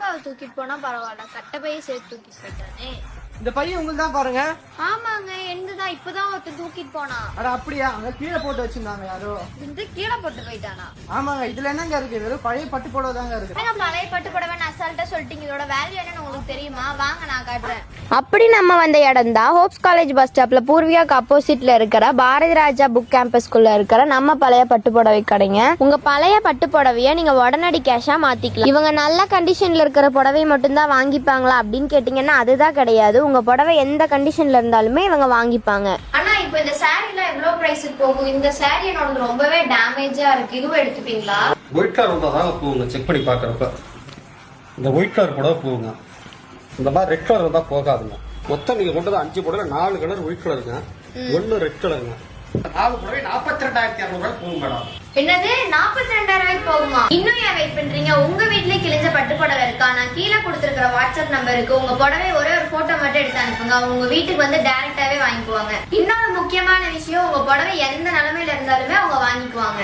தேங்காவை தூக்கிட்டு போனா பரவாயில்ல, கட்டை பையை சேர்த்து தூக்கிட்டு போயிட்டானே. இந்த பையன் உங்களுக்கு தான் பாருங்க. ஆமாங்க, என்னதான் இப்பதான் ஒருத்தர் தூக்கிட்டு போனா. அட அப்படியா? அங்க கீழே போட்டு வச்சிருந்தாங்க யாரோ. இந்த கீழே போட்டு போயிட்டானா? ஆமாங்க, இதுல என்னங்க இருக்கு? வெறும் பழைய பட்டு புடவை தாங்க இருக்கு. பழைய பட்டு புடவை அசால்ட்டா சொல்லிட்டீங்க. இதோட வேல்யூ என்னன்னு உங்களுக்கு தெரியுமா? வாங்க நான் காட்டுறேன். அப்படி நம்ம வந்த இடம் தான் ஹோப்ஸ் காலேஜ் பஸ் ஸ்டாப்ல பூர்வியாக்கு அப்போசிட்ல இருக்கிற பாரதி ராஜா புக் கேம்பஸ்குள்ள இருக்கிற நம்ம பழைய பட்டு புடவை கடைங்க. உங்க பழைய பட்டு புடவைய நீங்க உடனடி கேஷா மாத்திக்கலாம். இவங்க நல்ல கண்டிஷன்ல இருக்கிற புடவை மட்டும்தான் வாங்கிப்பாங்களா அப்படின்னு கேட்டீங்கன்னா அதுதான் கிடையாது. உங்க புடவை எந்த கண்டிஷன்ல இருந்தாலுமே இவங்க வாங்கிப்பாங்க. ஆனா இப்போ இந்த சாரீல எவ்வளவு பிரைஸ்க்கு போகும்? இந்த சாரீ என்னோட ரொம்பவே டேமேஜா இருக்கு, இதுவும் எடுத்துப்பீங்களா? ஒயிட் கலர் வந்தா தாங்க போகுங்க. செக் பண்ணி பாக்குறப்ப இந்த ஒயிட் கலர் கூட போகுங்க. இந்த மாதிரி ரெட் கலர் வந்தா போகாதுங்க. மொத்தம் நீங்க கொண்டது 5 புடவை, 4 கலர் ஒயிட் கலருங்க, 1 ரெட் கலருங்க. 4 புடவை 42,200 போகும் மேடம். என்னது 42,000 போகுமா? இன்னும் ஏன் வெயிட் பண்றீங்க? உங்க வீட்ல கிழிஞ்ச பட்டு புடவை இருக்கா? நான் கீழே கொடுத்திருக்கிற வாட்ஸ்அப் நம்பருக்கு உங்க புடவை ஒரே ஒரு போட்டோ மட்டும் எடுத்து அனுப்புங்க. உங்க வீட்டுக்கு வந்து டைரக்டாவே வாங்கிக்குவாங்க. இன்னொரு முக்கியமான விஷயம், உங்க புடவை எந்த நிலைமையில இருந்தாலுமே அவங்க வாங்கிக்குவாங்க.